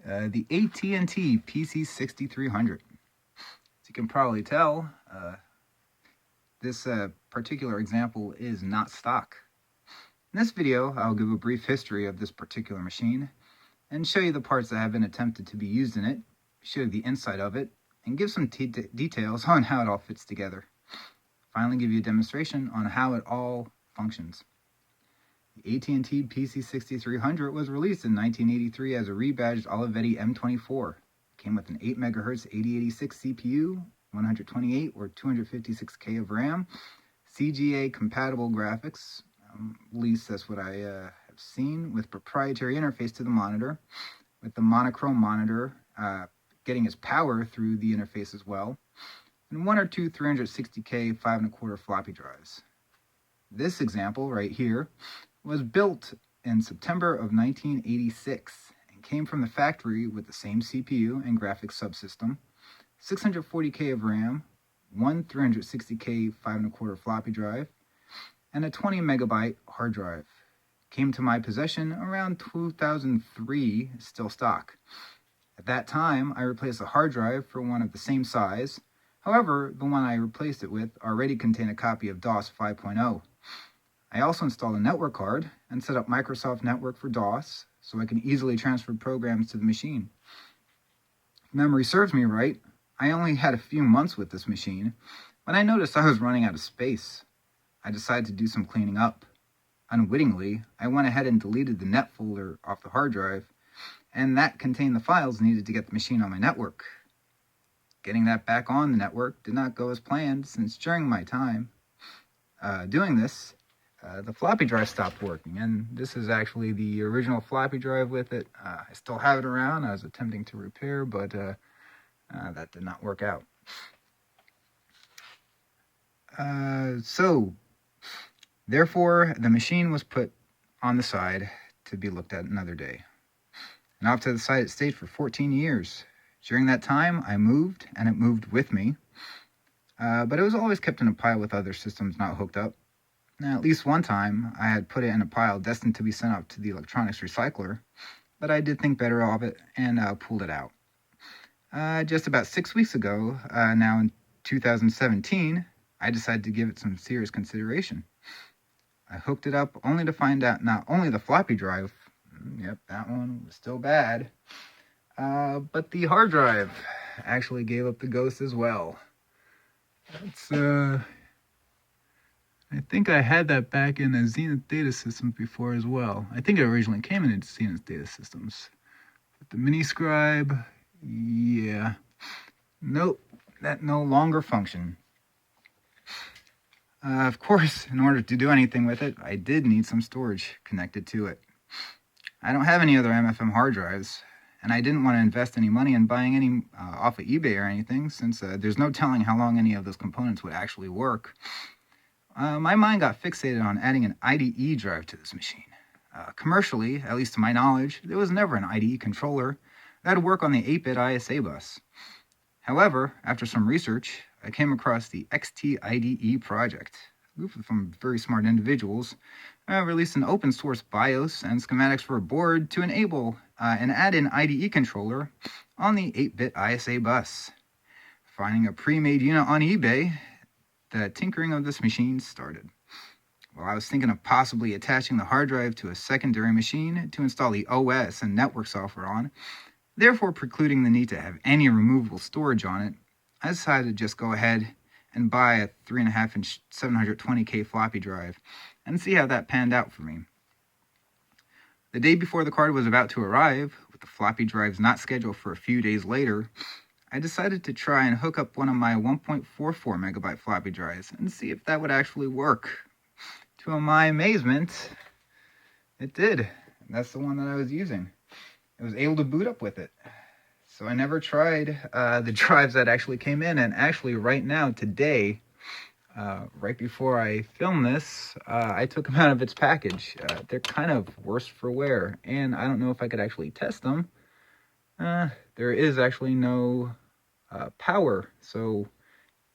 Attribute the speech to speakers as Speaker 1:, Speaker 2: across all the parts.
Speaker 1: the AT&T PC 6300. As you can probably tell, this particular example is not stock. In this video, I'll give a brief history of this particular machine and show you the parts that have been attempted to be used in it, show you the inside of it, and give some details on how it all fits together. Finally, give you a demonstration on how it all functions. The AT&T PC 6300 was released in 1983 as a rebadged Olivetti M24. It came with an 8 MHz 8086 CPU, 128 or 256K of RAM, CGA compatible graphics, at least that's what I have seen, with proprietary interface to the monitor, with the monochrome monitor getting its power through the interface as well, and 1 or 2 360K 5 1/4 floppy drives. This example right here was built in September of 1986 and came from the factory with the same CPU and graphics subsystem, 640K of RAM, 1 360K 5 1/4 floppy drive, and a 20 megabyte hard drive. Came to my possession around 2003, still stock. At that time, I replaced the hard drive for one of the same size. However, the one I replaced it with already contained a copy of DOS 5.0. I also installed a network card and set up Microsoft Network for DOS so I can easily transfer programs to the machine. If memory serves me right, I only had a few months with this machine when I noticed I was running out of space. I decided to do some cleaning up. Unwittingly, I went ahead and deleted the net folder off the hard drive, and that contained the files needed to get the machine on my network. Getting that back on the network did not go as planned, since during my time doing this, the floppy drive stopped working, and this is actually the original floppy drive with it. I still have it around. I was attempting to repair, but that did not work out. So, therefore, the machine was put on the side to be looked at another day. And off to the side it stayed for 14 years. During that time, I moved, and it moved with me. But it was always kept in a pile with other systems not hooked up. Now, at least one time, I had put it in a pile destined to be sent up to the electronics recycler, but I did think better of it and pulled it out. Just about 6 weeks ago, now in 2017, I decided to give it some serious consideration. I hooked it up only to find out not only the floppy drive, yep, that one was still bad, but the hard drive actually gave up the ghost as well. That's, I think I had that back in the Zenith Data Systems before as well. I think it originally came in Zenith Data Systems. But the mini scribe, yeah. Nope, that no longer functioned. Of course, in order to do anything with it, I did need some storage connected to it. I don't have any other MFM hard drives, and I didn't want to invest any money in buying any off of eBay or anything, since there's no telling how long any of those components would actually work. My mind got fixated on adding an IDE drive to this machine. Commercially, at least to my knowledge, there was never an IDE controller that would work on the 8-bit ISA bus. However, after some research, I came across the XT-IDE project. A group from very smart individuals released an open source BIOS and schematics for a board to enable an add-in IDE controller on the 8-bit ISA bus. Finding a pre-made unit on eBay, the tinkering of this machine started. Well, I was thinking of possibly attaching the hard drive to a secondary machine to install the OS and network software on, therefore precluding the need to have any removable storage on it. I decided to just go ahead and buy a 3.5-inch 720K floppy drive and see how that panned out for me. The day before the card was about to arrive, with the floppy drives not scheduled for a few days later, I decided to try and hook up one of my 1.44 megabyte floppy drives and see if that would actually work. To my amazement, it did. That's the one that I was using. I was able to boot up with it. So I never tried the drives that actually came in, and actually right now, today, right before I filmed this, I took them out of its package. They're kind of worse for wear, and I don't know if I could actually test them. There is actually no power, so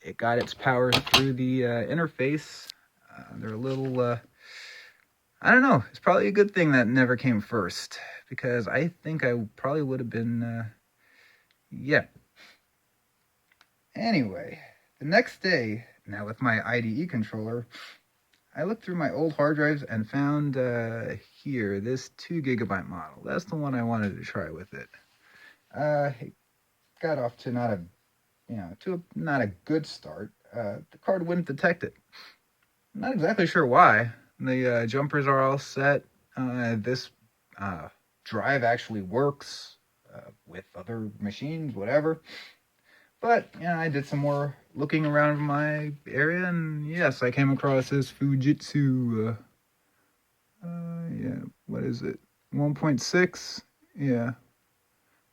Speaker 1: it got its power through the interface. They're a little, I don't know. It's probably a good thing that never came first, because I think I probably would have been, yeah. Anyway, the next day, now with my IDE controller, I looked through my old hard drives and found here this 2 GB model. That's the one I wanted to try with it. It got off to not a good start. The card wouldn't detect it. I'm not exactly sure why. The jumpers are all set. This drive actually works with other machines, whatever. But I did some more looking around my area, and yes, I came across this Fujitsu. What is it? 1.6. Yeah,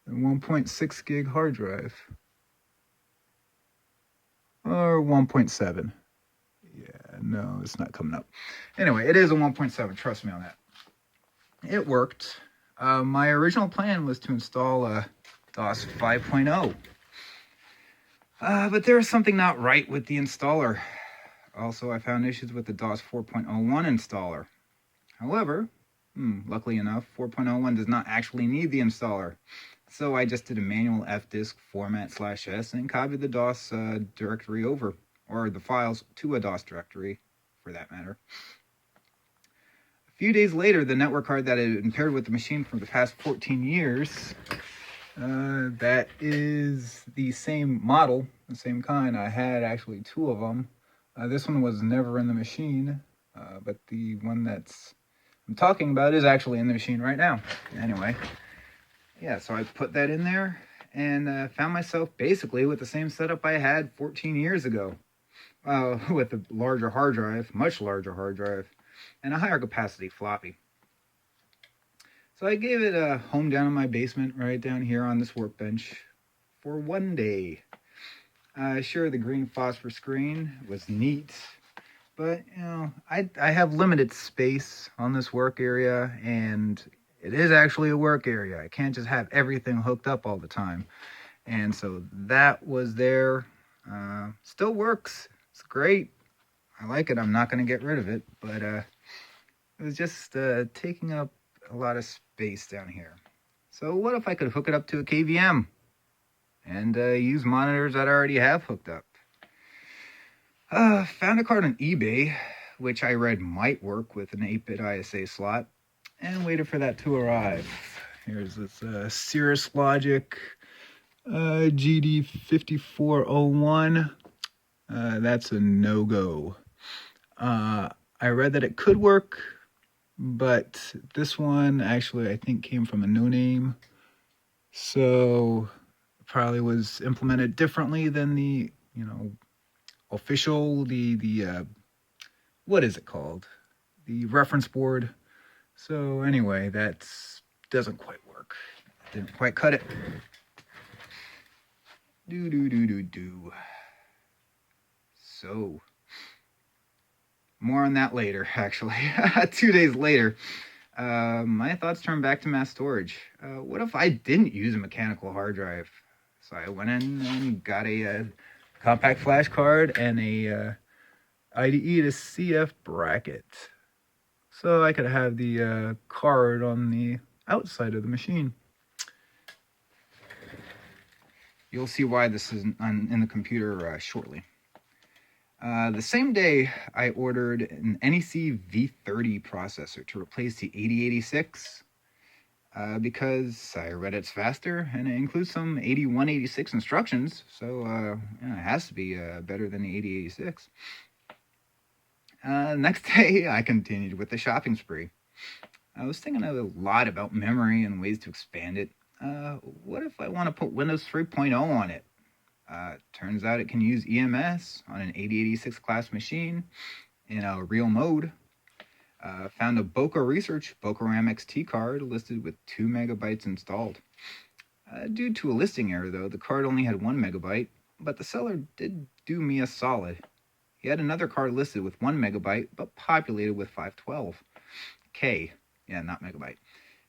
Speaker 1: 1.6 gig hard drive, or 1.7. Yeah, no, it's not coming up. Anyway, it is a 1.7. Trust me on that. It worked. My original plan was to install DOS 5.0. But there was something not right with the installer. Also, I found issues with the DOS 4.01 installer. However, luckily enough, 4.01 does not actually need the installer. So I just did a manual fdisk format /s and copied the DOS directory over, or the files to a DOS directory, for that matter. A few days later, the network card that had been paired with the machine for the past 14 years, that is the same model, the same kind. I had actually 2 of them. This one was never in the machine, but the one that's I'm talking about is actually in the machine right now. Anyway, yeah, so I put that in there and found myself basically with the same setup I had 14 years ago, with a larger hard drive, much larger hard drive, and a higher capacity floppy. So I gave it a home down in my basement, right down here on this workbench, for one day. Sure, the green phosphor screen was neat, but I have limited space on this work area, and it is actually a work area. I can't just have everything hooked up all the time. And so that was there. Still works. It's great. I like it. I'm not going to get rid of it, but it was just taking up a lot of space down here. So what if I could hook it up to a KVM and use monitors that I already have hooked up? Found a card on eBay, which I read might work with an 8-bit ISA slot, and waited for that to arrive. Here's this Cirrus Logic GD5401. That's a no-go. I read that it could work, but this one actually I think came from a no-name, so it probably was implemented differently than the official, the what is it called? The reference board. So anyway, that doesn't quite work. Didn't quite cut it. So, more on that later, actually. 2 days later, my thoughts turned back to mass storage. What if I didn't use a mechanical hard drive? So I went in and got a compact flash card and a IDE to CF bracket, so I could have the card on the outside of the machine. You'll see why this is in the computer shortly. The same day, I ordered an NEC V30 processor to replace the 8086 because I read it's faster and it includes some 8186 instructions, so it has to be better than the 8086. Next day, I continued with the shopping spree. I was thinking a lot about memory and ways to expand it. What if I want to put Windows 3.0 on it? Turns out it can use EMS on an 8086 class machine in a real mode. Found a BocaramXT card listed with 2 megabytes installed. Due to a listing error, though, the card only had 1 megabyte, but the seller did do me a solid. He had another card listed with 1 megabyte, but populated with 512K. Yeah, not megabyte.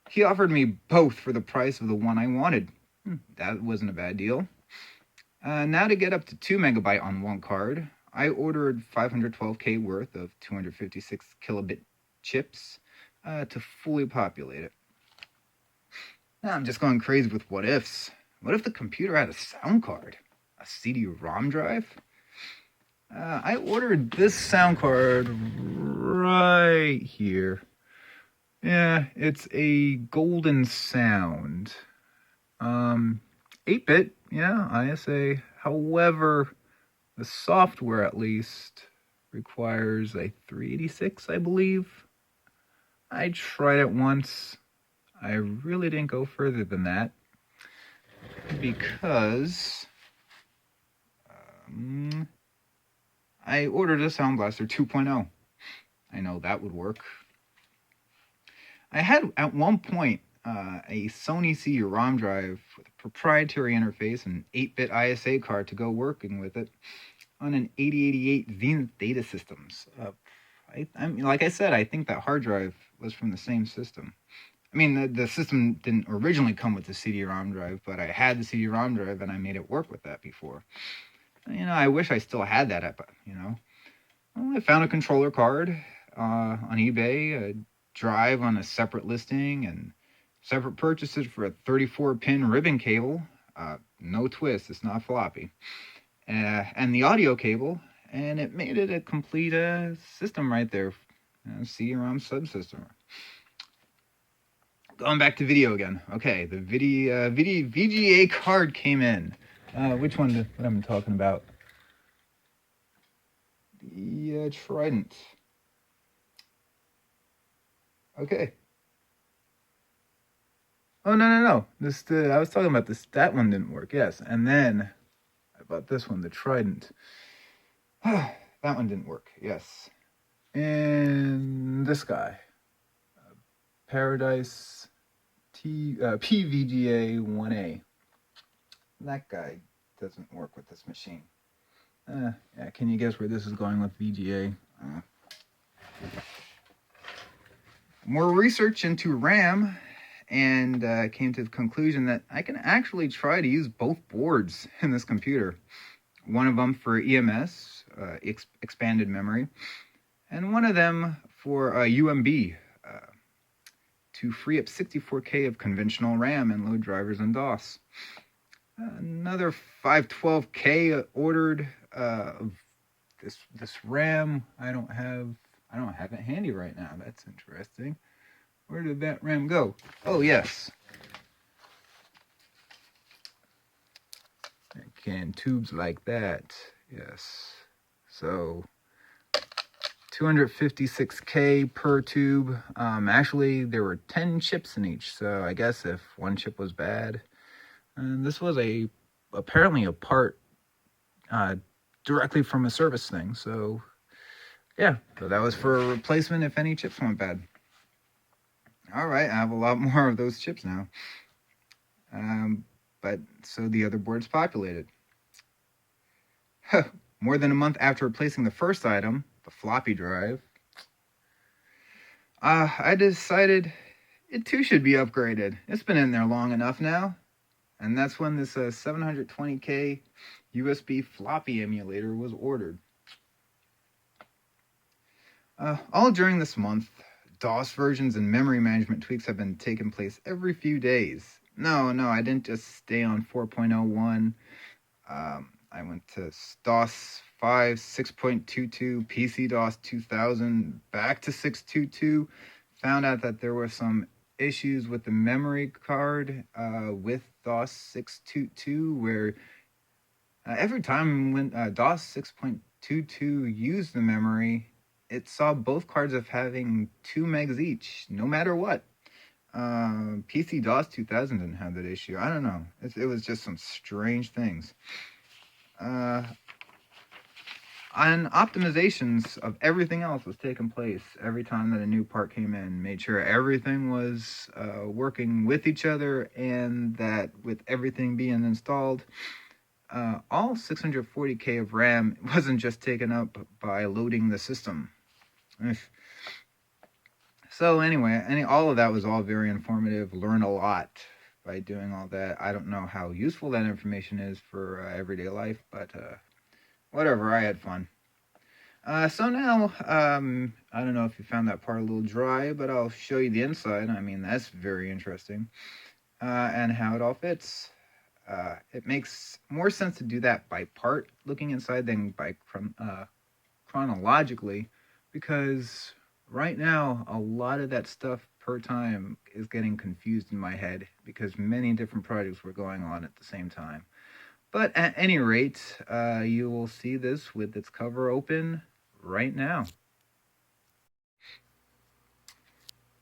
Speaker 1: He offered me both for the price of the one I wanted. That wasn't a bad deal. Now to get up to 2 megabyte on one card, I ordered 512K worth of 256 kilobit chips to fully populate it. Now I'm just going crazy with what ifs. What if the computer had a sound card? A CD-ROM drive? I ordered this sound card right here. Yeah, it's a Golden Sound. 8-bit, yeah, ISA. However, the software at least requires a 386, I believe. I tried it once. I really didn't go further than that because I ordered a Soundblaster 2.0. I know that would work. I had at one point a Sony CD-ROM drive with a proprietary interface and 8-bit ISA card to go working with it on an 8088 Zenith data systems. I mean, like I said, I think that hard drive was from the same system. I mean, the system didn't originally come with the CD-ROM drive, but I had the CD-ROM drive and I made it work with that before. I wish I still had that, but, Well, I found a controller card on eBay, a drive on a separate listing, and separate purchases for a 34-pin ribbon cable. No twist, it's not floppy. And the audio cable, and it made it a complete system right there. CD-ROM subsystem. Going back to video again. Okay, the VGA card came in. Which one? What I'm talking about? The Trident. Okay. Oh no! I was talking about this. That one didn't work. Yes, and then I bought this one, the Trident. That one didn't work. Yes, and this guy, Paradise PVGA1A. That guy doesn't work with this machine. Yeah, can you guess where this is going with VGA? More research into RAM, and came to the conclusion that I can actually try to use both boards in this computer. One of them for EMS, expanded memory, and one of them for UMB, to free up 64K of conventional RAM and load drivers and DOS. Another 512K ordered of this RAM. I don't have it handy right now. That's interesting. Where did that RAM go? Oh yes. Can tubes like that. Yes. So 256K per tube. Actually, there were 10 chips in each, so I guess if one chip was bad, and this was apparently a part directly from a service thing. So yeah, so that was for a replacement if any chips went bad. All right, I have a lot more of those chips now. But so the other board's populated. More than a month after replacing the first item, the floppy drive, I decided it too should be upgraded. It's been in there long enough now. And that's when this 720K USB floppy emulator was ordered. All during this month, DOS versions and memory management tweaks have been taking place every few days. No, I didn't just stay on 4.01. I went to DOS 5, 6.22, PC DOS 2000, back to 6.22. Found out that there were some issues with the memory card with DOS 6.22, where every time when DOS 6.22 used the memory, it saw both cards of having 2 megs each, no matter what. PC DOS 2000 didn't have that issue. I don't know. It was just some strange things. And optimizations of everything else was taking place every time that a new part came in. Made sure everything was working with each other, and that with everything being installed, all 640K of RAM wasn't just taken up by loading the system. So anyway, all of that was all very informative. Learned a lot by doing all that. I don't know how useful that information is for everyday life, but whatever, I had fun. So now, I don't know if you found that part a little dry, but I'll show you the inside. I mean, that's very interesting. And how it all fits. It makes more sense to do that by part looking inside than by chronologically, because right now a lot of that stuff per time is getting confused in my head because many different projects were going on at the same time. But at any rate, you will see this with its cover open right now.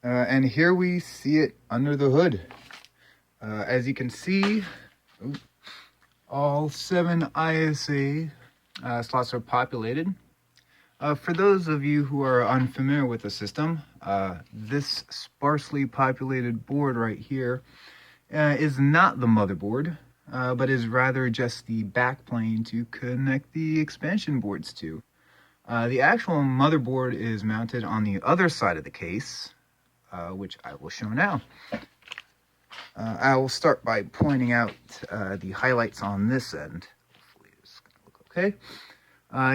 Speaker 1: And here we see it under the hood. As you can see, all 7 ISA slots are populated. For those of you who are unfamiliar with the system, this sparsely populated board right here is not the motherboard, but is rather just the backplane to connect the expansion boards to. The actual motherboard is mounted on the other side of the case, which I will show now. I will start by pointing out the highlights on this end. Hopefully it's going to look okay.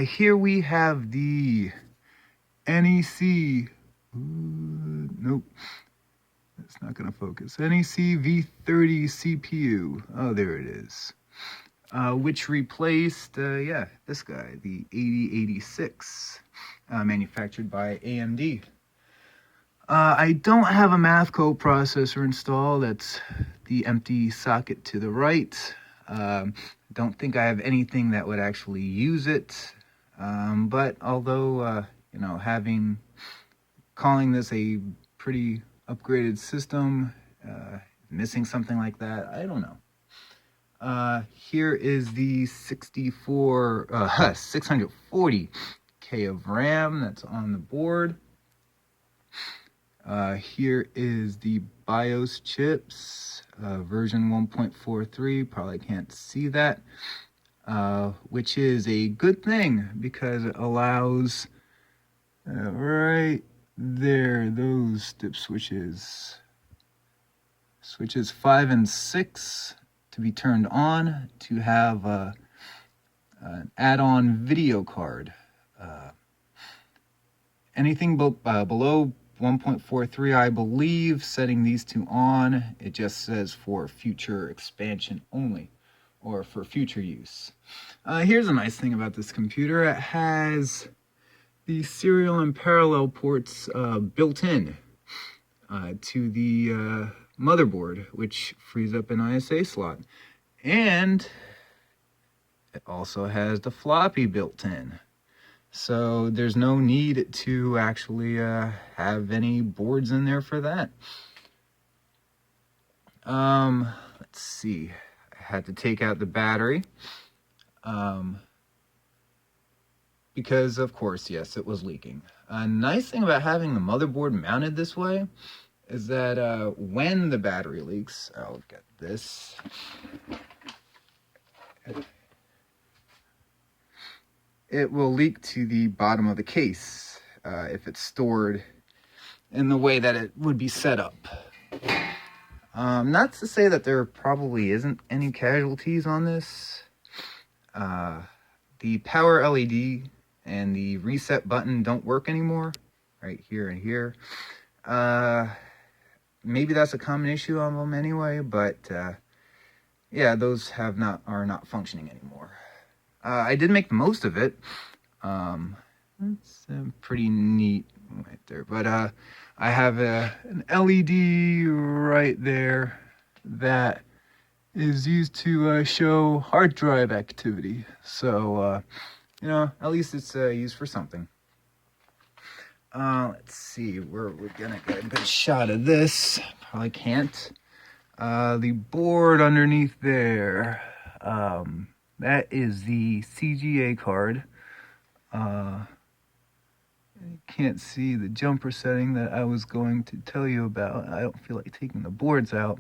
Speaker 1: Here we have the NEC, nope, that's not going to focus, NEC V30 CPU, oh there it is, which replaced, this guy, the 8086, manufactured by AMD. I don't have a math code processor installed. That's the empty socket to the right. Don't think I have anything that would actually use it. But although, you know, calling this a pretty upgraded system, missing something like that, I don't know. Here is the 640K of RAM that's on the board. Here is the BIOS chips, version 1.43, probably can't see that, which is a good thing because it allows, right there, those dip switches 5 and 6 to be turned on to have an add-on video card. Anything below 1.43, I believe, setting these two on, it just says for future expansion only, or for future use. Here's a nice thing about this computer. It has the serial and parallel ports built in to the motherboard, which frees up an ISA slot. And it also has the floppy built in. So there's no need to actually have any boards in there for that. Let's see. I had to take out the battery. Because, of course, yes, it was leaking. A nice thing about having the motherboard mounted this way is that when the battery leaks, I'll get this. It will leak to the bottom of the case if it's stored in the way that it would be set up. Not to say that there probably isn't any casualties on this. The power LED and the reset button don't work anymore, right here and here. Maybe that's a common issue on them anyway, but yeah, those are not functioning anymore. I did make the most of it. It's pretty neat right there. But I have an LED right there that is used to show hard drive activity. So, you know, at least it's used for something. Let's see, we're gonna get a good shot of this. Probably can't. The board underneath there. That is the CGA card. You can't see the jumper setting that I was going to tell you about. I don't feel like taking the boards out.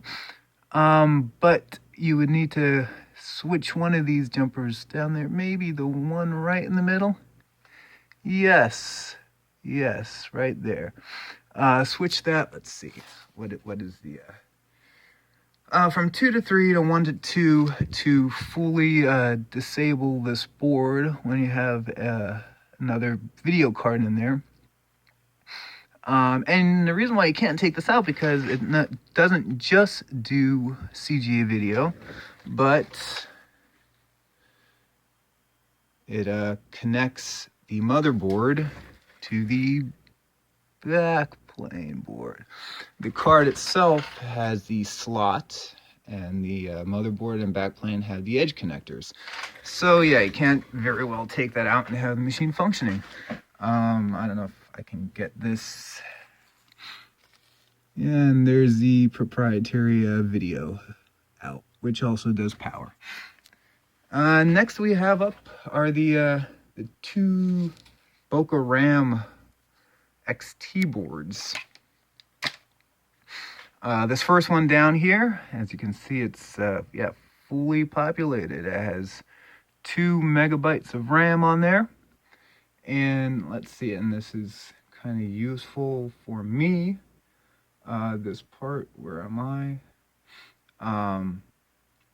Speaker 1: But you would need to switch one of these jumpers down there. Maybe the one right in the middle. Yes, right there. Switch that. Let's see. What is the... from 2 to 3 to 1 to 2 to fully disable this board when you have an another video card in there. And the reason why you can't take this out, because it doesn't just do CGA video, but it connects the motherboard to the backplane board. The card itself has the slot, and the motherboard and backplane have the edge connectors. So yeah, you can't very well take that out and have the machine functioning. I don't know if I can get this. And there's the proprietary video out, which also does power. Next we have up are the two BocaramXT boards. This first one down here, as you can see, it's fully populated. It has 2 megabytes of RAM on there. And let's see, and this is kind of useful for me. This part, where am I?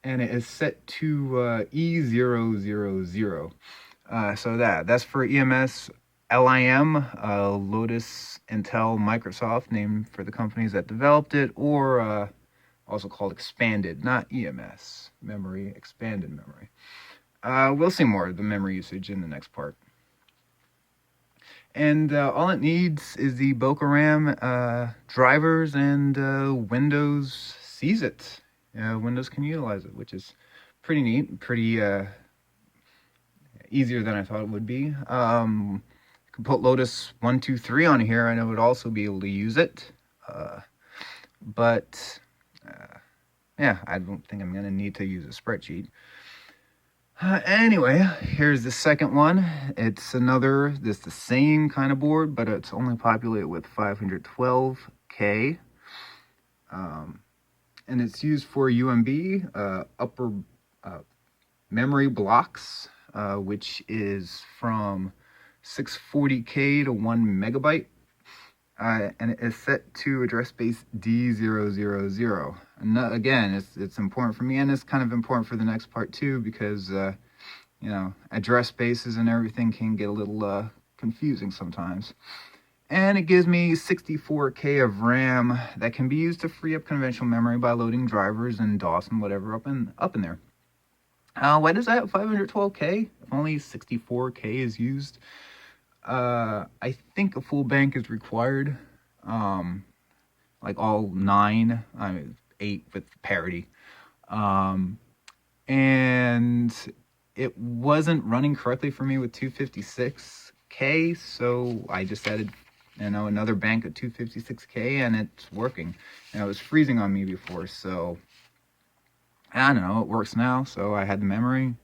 Speaker 1: And it is set to E000. So that's for EMS, LIM, Lotus, Intel, Microsoft, named for the companies that developed it, or also called expanded, not EMS memory, expanded memory. We'll see more of the memory usage in the next part. And all it needs is the Bocaram drivers, and Windows sees it. Windows can utilize it, which is pretty neat, pretty easier than I thought it would be. You can put Lotus 123 on here, and it would also be able to use it. Yeah, I don't think I'm going to need to use a spreadsheet. Anyway, here's the second one. It's the same kind of board, but it's only populated with 512K. And it's used for UMB, upper memory blocks, which is from 640K to 1 megabyte. And it is set to address space D000. And again, it's important for me, and it's kind of important for the next part too, because address spaces and everything can get a little confusing sometimes. And it gives me 64K of RAM that can be used to free up conventional memory by loading drivers and DOS and whatever up in there. Why does that have 512K if only 64K is used? I think a full bank is required, like all 9, 8 with parity. And it wasn't running correctly for me with 256K, so I just added another bank of 256K, and it's working. It was freezing on me before, so I don't know, it works now. So I had the memory,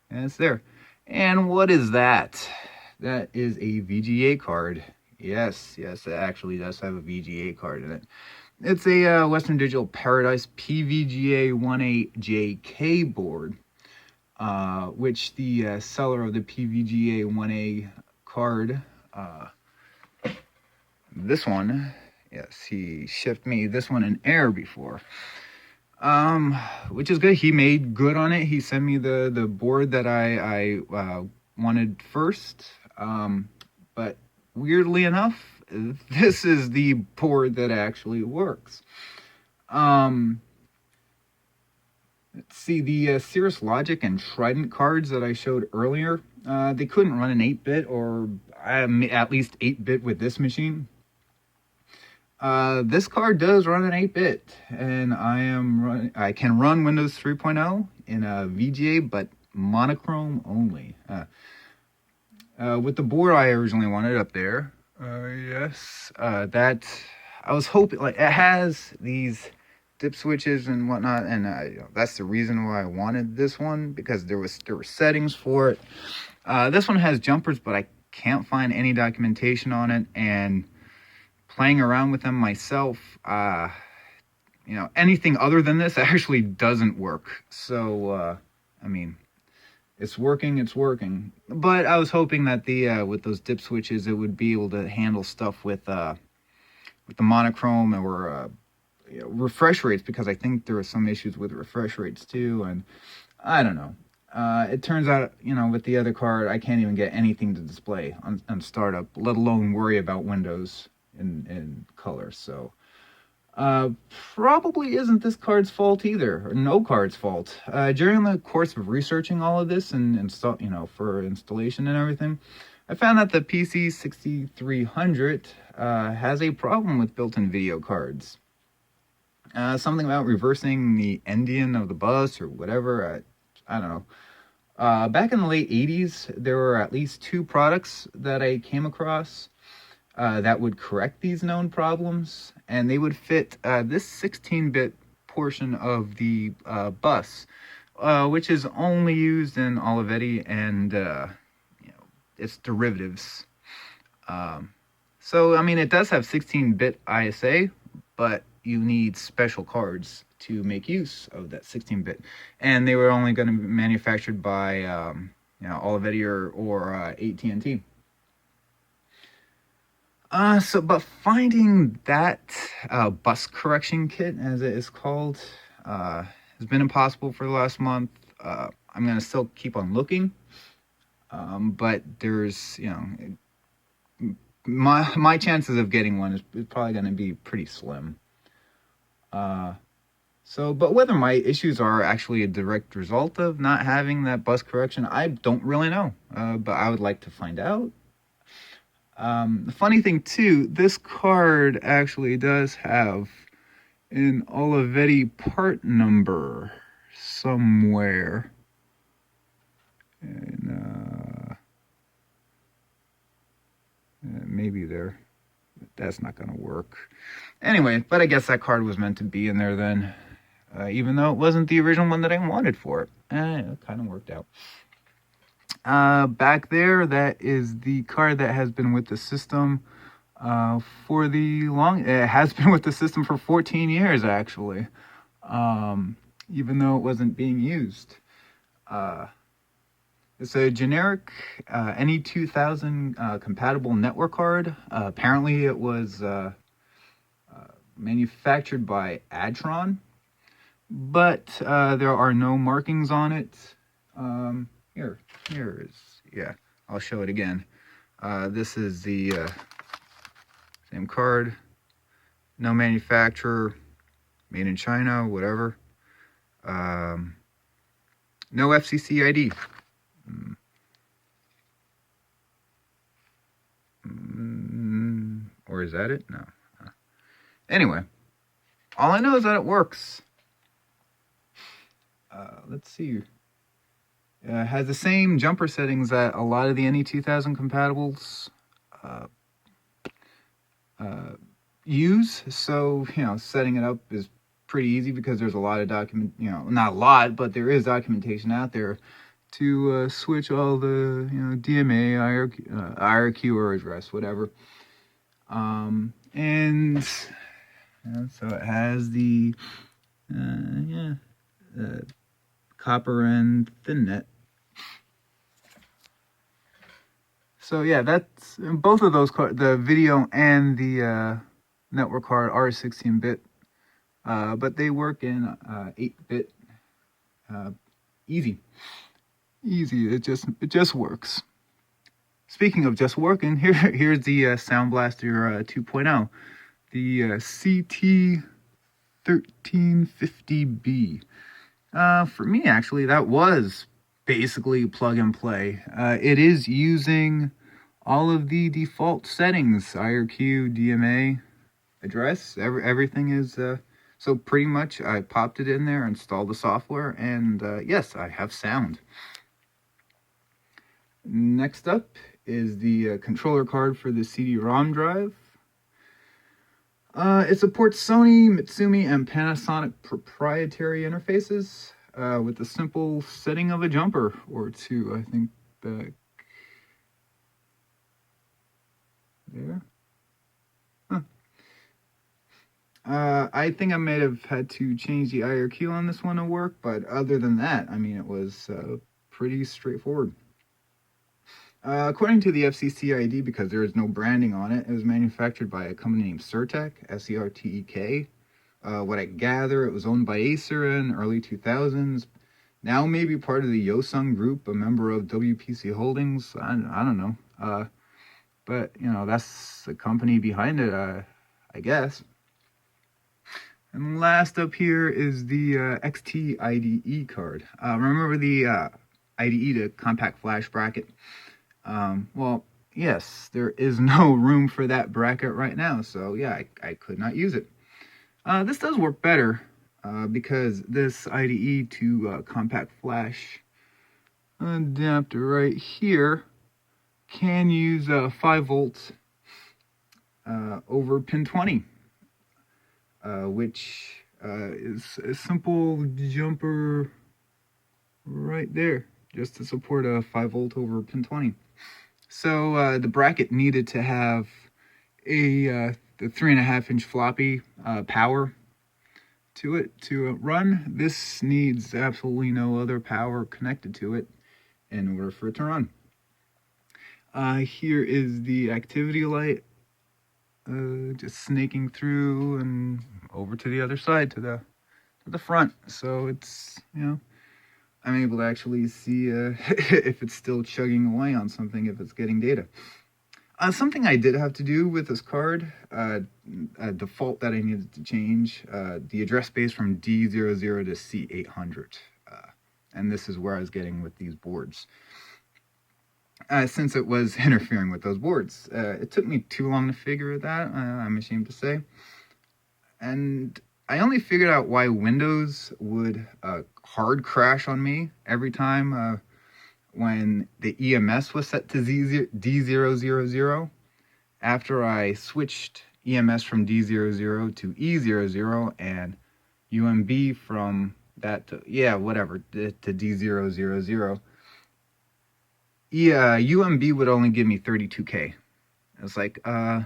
Speaker 1: and it's there. And what is that? That is a VGA card. Yes, it actually does have a VGA card in it. It's a Western Digital Paradise PVGA1A-JK board, which the seller of the PVGA1A card, this one, yes, he shipped me this one in air before, which is good. He made good on it. He sent me the board that I wanted first, but weirdly enough, this is the board that actually works. Let's see, the Cirrus Logic and Trident cards that I showed earlier, they couldn't run an 8-bit, or at least 8-bit with this machine. This card does run an 8-bit, and I can run Windows 3.0 in a VGA, but monochrome only. With the board I originally wanted up there, that I was hoping, like, it has these dip switches and whatnot, and that's the reason why I wanted this one, because there were settings for it. This one has jumpers, but I can't find any documentation on it, and playing around with them myself, anything other than this actually doesn't work. So it's working, but I was hoping that with those dip switches, it would be able to handle stuff with the monochrome or refresh rates, because I think there are some issues with refresh rates too, and I don't know. It turns out, you know, with the other card, I can't even get anything to display on startup, let alone worry about windows in color. So probably isn't this card's fault either, or no card's fault. During the course of researching all of this and install, you know, for installation and everything, I found that the PC 6300 has a problem with built-in video cards. Something about reversing the endian of the bus or whatever. I don't know. Back in the late 80s, there were at least 2 products that I came across that would correct these known problems, and they would fit this 16-bit portion of the bus, which is only used in Olivetti and you know, its derivatives. So, I mean, it does have 16-bit ISA, but you need special cards to make use of that 16-bit, and they were only going to be manufactured by you know, Olivetti or AT&T. But finding that bus correction kit, as it is called, has been impossible for the last month. I'm going to still keep on looking, but there's, you know, my chances of getting one is probably going to be pretty slim. But whether my issues are actually a direct result of not having that bus correction, I don't really know, but I would like to find out. The funny thing too, this card actually does have an Olivetti part number somewhere. And maybe there. That's not going to work. Anyway, but I guess that card was meant to be in there then. Even though it wasn't the original one that I wanted for it. It kind of worked out. Back there, that is the card that has been with the system for the it has been with the system for 14 years, actually. Even though it wasn't being used. It's a generic NEC 2000 compatible network card. Apparently it was manufactured by Addtron, but there are no markings on it. Here is, yeah, I'll show it again. This is the same card, no manufacturer, made in China, whatever. No FCC ID. Or is that it? No. Anyway, all I know is that it works. Let's see. It has the same jumper settings that a lot of the NEC 2000 compatibles use. So, you know, setting it up is pretty easy because there's a lot of not a lot, but there is documentation out there to switch all the, you know, DMA, IRQ or address, whatever. And so it has the copper and thin net. So yeah, that's both of those cards, the video and the network card, are 16-bit, but they work in 8-bit. Easy. It just works. Speaking of just working, here's the Soundblaster 2.0, the CT-1350B. For me, actually, that was basically plug and play. It is using all of the default settings, IRQ, DMA, address, everything is, so pretty much I popped it in there, installed the software, and yes, I have sound. Next up is the controller card for the CD-ROM drive. It supports Sony, Mitsumi, and Panasonic proprietary interfaces with the simple setting of a jumper or two, I think, back there. I think I may have had to change the IRQ on this one to work, but other than that, I mean, it was pretty straightforward. According to the FCC ID, because there is no branding on it, it was manufactured by a company named Sertek, S-E-R-T-E-K. What I gather, it was owned by Acer in early 2000s, now maybe part of the Yosung Group, a member of WPC Holdings. I don't know. But, you know, that's the company behind it, I guess. And last up here is the XT-IDE card. Remember the IDE, the compact flash bracket? Well, yes, there is no room for that bracket right now, so yeah, I could not use it. This does work better because this IDE to compact flash adapter right here can use 5 volts over pin 20, which is a simple jumper right there, just to support a 5 volt over pin 20. So the bracket needed to have the 3.5 inch floppy power to it to run. This needs absolutely no other power connected to it in order for it to run. Here is the activity light, just snaking through and over to the other side, to the front. So it's, you know, I'm able to actually see if it's still chugging away on something, if it's getting data. Something I did have to do with this card, a default that I needed to change, the address space from D00 to C800. And this is where I was getting with these boards. Since it was interfering with those boards. It took me too long to figure that, I'm ashamed to say. And I only figured out why Windows would hard crash on me every time when the EMS was set to D000 after I switched EMS from D00 to E00 and UMB from that to, yeah, whatever, to D000. Yeah, UMB would only give me 32K. It's like, oh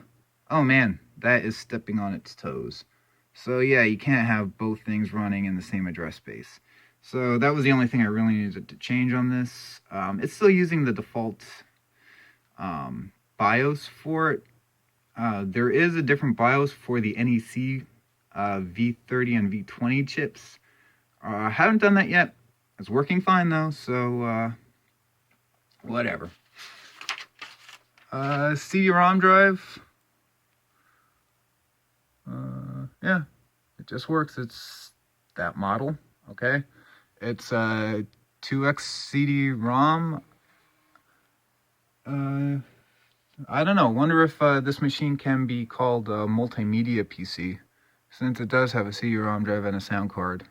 Speaker 1: man, that is stepping on its toes. So yeah, you can't have both things running in the same address space. So that was the only thing I really needed to change on this. It's still using the default BIOS for it. There is a different BIOS for the NEC V30 and V20 chips. I haven't done that yet. It's working fine though, so whatever. CD-ROM drive. Yeah, it just works. It's that model, okay? It's 2x CD-ROM. I don't know. Wonder if this machine can be called a multimedia PC, since it does have a CD-ROM drive and a sound card.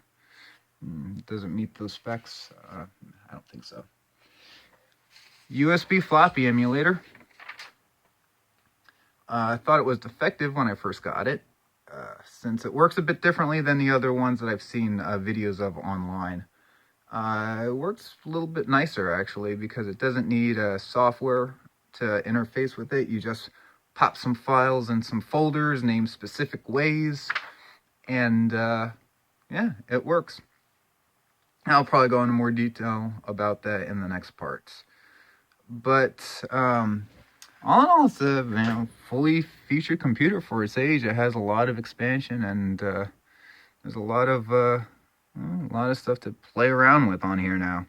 Speaker 1: It doesn't meet those specs. I don't think so. USB floppy emulator. I thought it was defective when I first got it, since it works a bit differently than the other ones that I've seen videos of online. It works a little bit nicer, actually, because it doesn't need software to interface with it. You just pop some files in some folders named specific ways, and yeah, it works. I'll probably go into more detail about that in the next parts. But all in all, it's a fully featured computer for its age. It has a lot of expansion, and there's a lot of stuff to play around with on here now.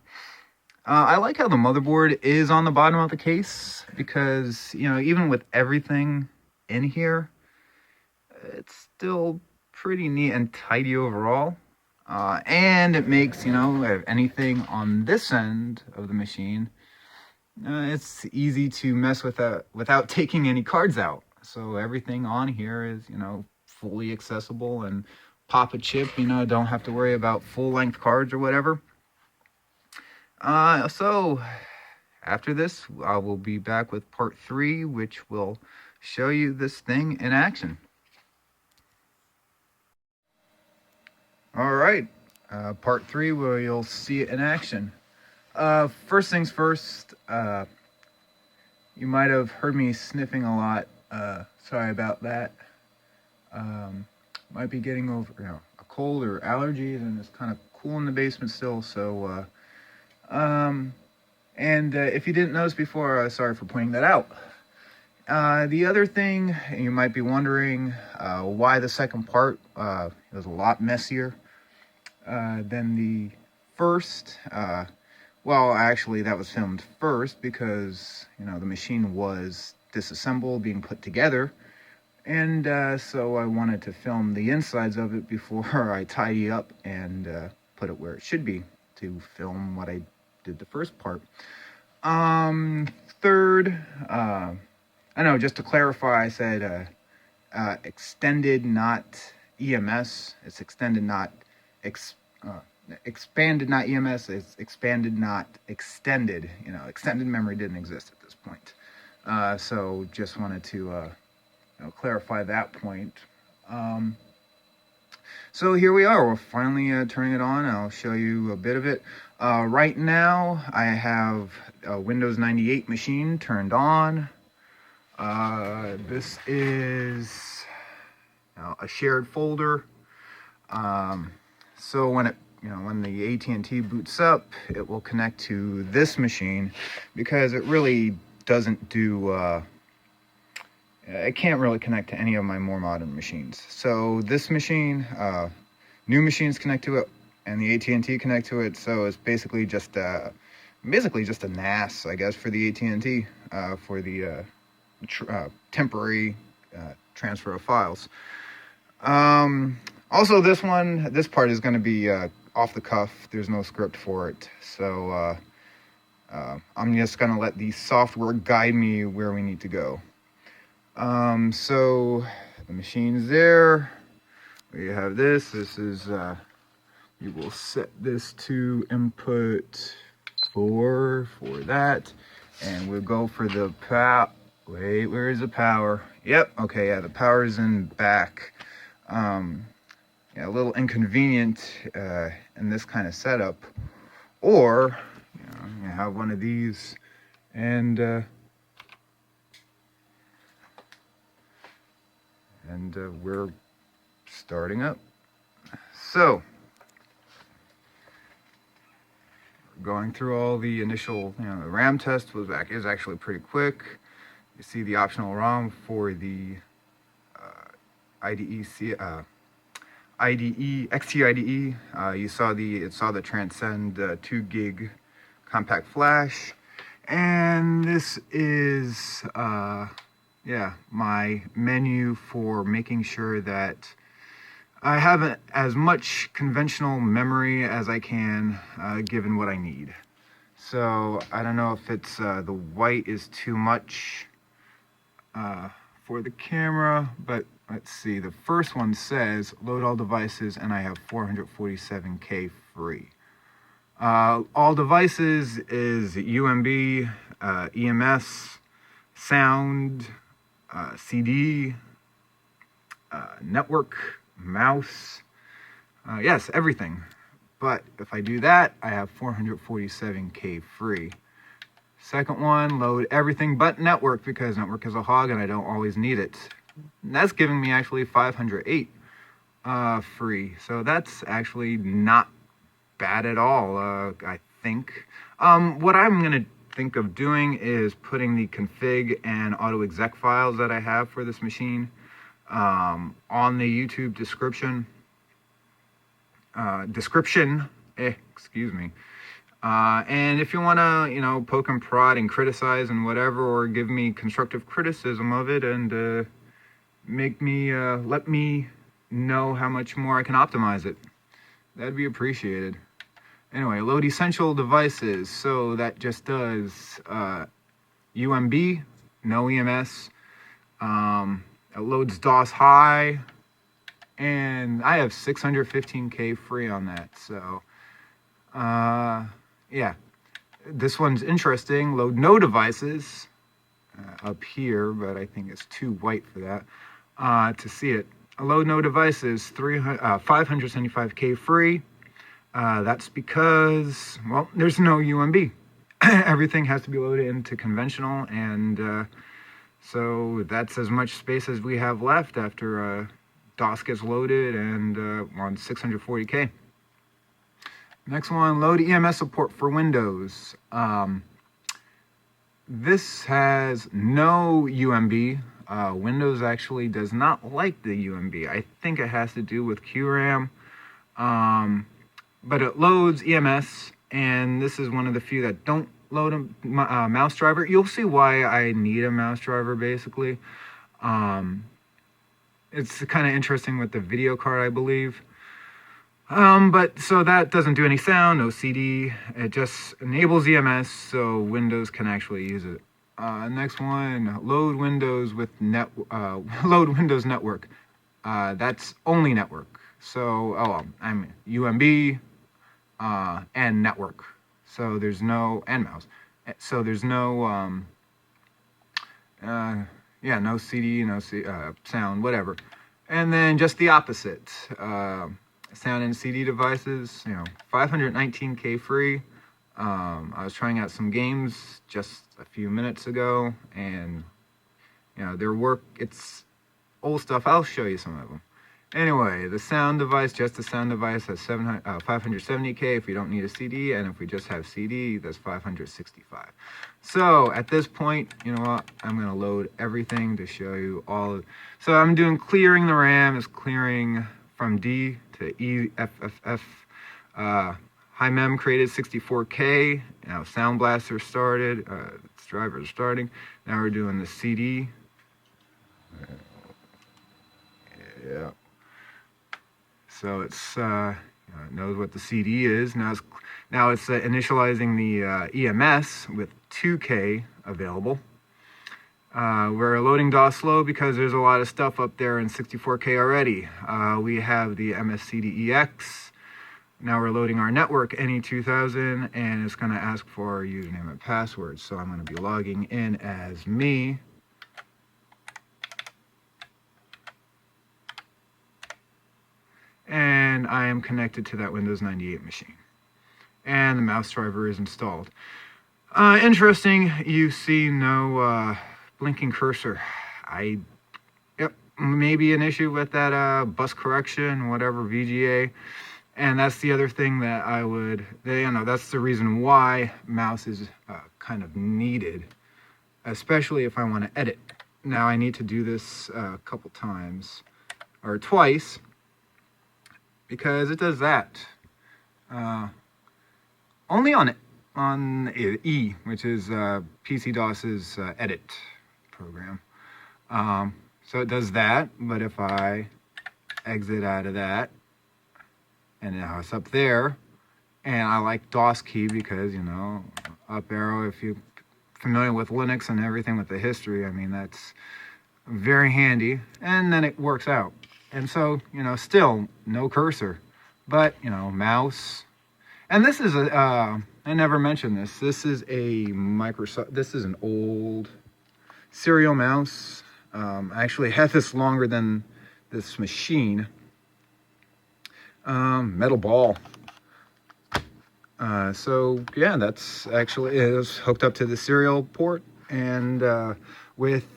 Speaker 1: I like how the motherboard is on the bottom of the case, because, you know, even with everything in here, it's still pretty neat and tidy overall. And it makes, you know, anything on this end of the machine, it's easy to mess with that without taking any cards out. So everything on here is, you know, fully accessible, and pop a chip, you know, don't have to worry about full-length cards or whatever. So after this, I will be back with part 3, which will show you this thing in action. All right, part 3, where you'll see it in action. First things first, you might have heard me sniffing a lot. Sorry about that. Might be getting over, you know, a cold or allergies, and it's kind of cool in the basement still. So, if you didn't notice before, sorry for pointing that out. The other thing, you might be wondering why the second part was a lot messier than the first. Well, actually, that was filmed first because, you know, the machine was disassembled, being put together. And so I wanted to film the insides of it before I tidy up and put it where it should be to film what I did the first part. Third, I know, just to clarify, I said extended, not EMS. It's extended, not expanded, not EMS. It's expanded, not extended. You know, extended memory didn't exist at this point. So just wanted to you know, clarify that point. So here we are. We're finally turning it on. I'll show you a bit of it. Right now, I have a Windows 98 machine turned on. This is, you know, a shared folder. So when it, you know, when the AT&T boots up, it will connect to this machine because it really doesn't do. It can't really connect to any of my more modern machines. So this machine, new machines connect to it, and the AT&T connect to it. So it's basically just a NAS, I guess, for the AT&T for the temporary transfer of files. Also, this part is going to be off the cuff. There's no script for it, so I'm just going to let the software guide me where we need to go. So the machine's there. We have this. This is you will set this to input 4 for that, and we'll go for the power. Wait, where is the power? Yep. Okay. Yeah, the power is in back. Yeah, a little inconvenient in this kind of setup, or you know, you have one of these, and we're starting up. So, going through all the initial, you know, the RAM test is actually pretty quick. You see the optional ROM for the XT-IDE. You saw the Transcend 2 gig compact flash, and this is yeah, my menu for making sure that I have as much conventional memory as I can, given what I need. So I don't know if it's the white is too much for the camera, but let's see. The first one says load all devices, and I have 447K free. All devices is UMB, EMS, sound, CD, network, mouse, yes, everything. But if I do that, I have 447K free. Second one, load everything but network, because network is a hog and I don't always need it. And that's giving me actually 508 free. So that's actually not bad at all, I think. What I'm going to think of doing is putting the config and auto exec files that I have for this machine on the YouTube description. Excuse me. And if you want to, you know, poke and prod and criticize and whatever, or give me constructive criticism of it and make me, let me know how much more I can optimize it, that'd be appreciated. Anyway, load essential devices. So that just does UMB, no EMS. It loads DOS high, and I have 615K free on that. So, yeah, this one's interesting. Load no devices up here, but I think it's too white for that to see it. Load no devices, 575K free. That's because, well, there's no UMB. Everything has to be loaded into conventional, and so that's as much space as we have left after DOS gets loaded, and we're on 640K. Next one, load EMS support for Windows. This has no UMB. Windows actually does not like the UMB. I think it has to do with QRAM. but it loads EMS, and this is one of the few that don't load a mouse driver. You'll see why I need a mouse driver, basically. It's kind of interesting with the video card, I believe. But so that doesn't do any sound, no CD. It just enables EMS so Windows can actually use it. Next one, load Windows with load Windows network. That's only network. So, I'm UMB and network. So there's no, and mouse. So there's no, no CD, no sound, whatever. And then just the opposite. Sound and CD devices, 519K free. I was trying out some games just a few minutes ago, and their work, it's old stuff. I'll show you some of them. Anyway, the sound device, just the sound device, has 570K if we don't need a CD, and if we just have CD, that's 565. So at this point, you know what? I'm going to load everything to show you all. So I'm doing clearing the RAM, is clearing from D to EFFF. High Mem created 64K. Now Soundblaster started. Its drivers are starting. Now we're doing the CD. Yeah. So it's it knows what the CD is. Now it's initializing the EMS with 2K available. We're loading DOS slow because there's a lot of stuff up there in 64K already. We have the MSCDEX. Now we're loading our network NE2000, and it's going to ask for our username and password. So I'm going to be logging in as me. And I am connected to that Windows 98 machine. And the mouse driver is installed. Interesting, you see no blinking cursor. Yep, maybe an issue with that bus correction, whatever, VGA. And that's the other thing that I would, that's the reason why mouse is kind of needed, especially if I want to edit. Now I need to do this a couple times, or twice, because it does that. Only on E, which is PC-DOS's edit program. So it does that, but if I exit out of that, and now it's up there, and I like DOS key because, up arrow, if you're familiar with Linux and everything with the history, I mean, that's very handy, and then it works out. And so, still no cursor, but, mouse. And this is I never mentioned this. This is a Microsoft, this is an old serial mouse. I actually had this longer than this machine. Metal ball. So yeah, that's actually, it was hooked up to the serial port, and with,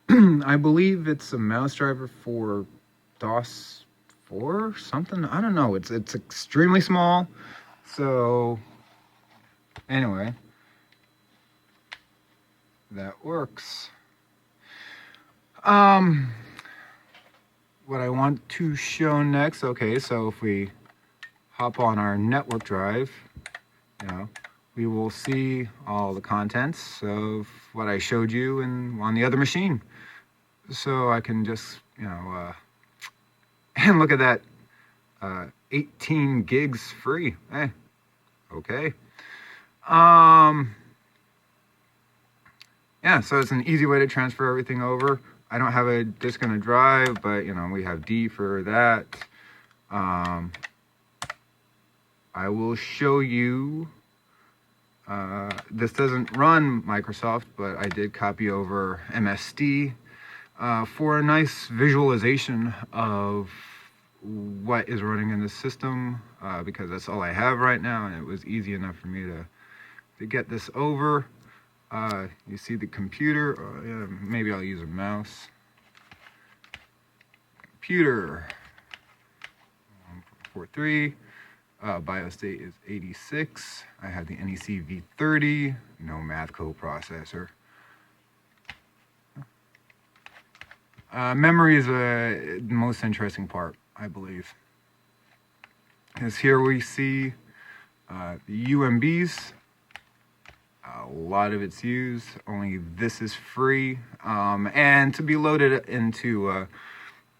Speaker 1: I believe it's a mouse driver for DOS 4 something. I don't know. It's extremely small. So anyway, that works. What I want to show next, okay, so if we hop on our network drive, we will see all the contents of what I showed you on the other machine. So I can just, and look at that, 18 gigs free. Okay. Yeah, so it's an easy way to transfer everything over. I don't have a disk and a drive, but we have D for that. I will show you, this doesn't run Microsoft, but I did copy over MSD for a nice visualization of what is running in the system, because that's all I have right now, and it was easy enough for me to get this over. You see the computer, maybe I'll use a mouse. Computer, 1.43, BIOS state is 86. I have the NEC V30, no math coprocessor. Memory is the most interesting part, I believe. Because here we see The UMBs, a lot of it's used, only this is free. And to be loaded into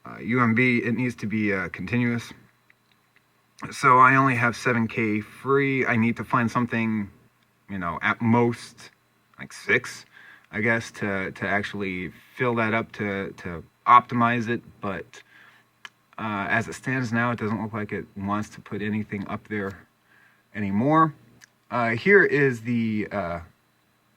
Speaker 1: UMB, it needs to be continuous. So I only have 7K free. I need to find something, you know, at most like 6, I guess, to actually fill that up to optimize it. But as it stands now, it doesn't look like it wants to put anything up there anymore. Here is the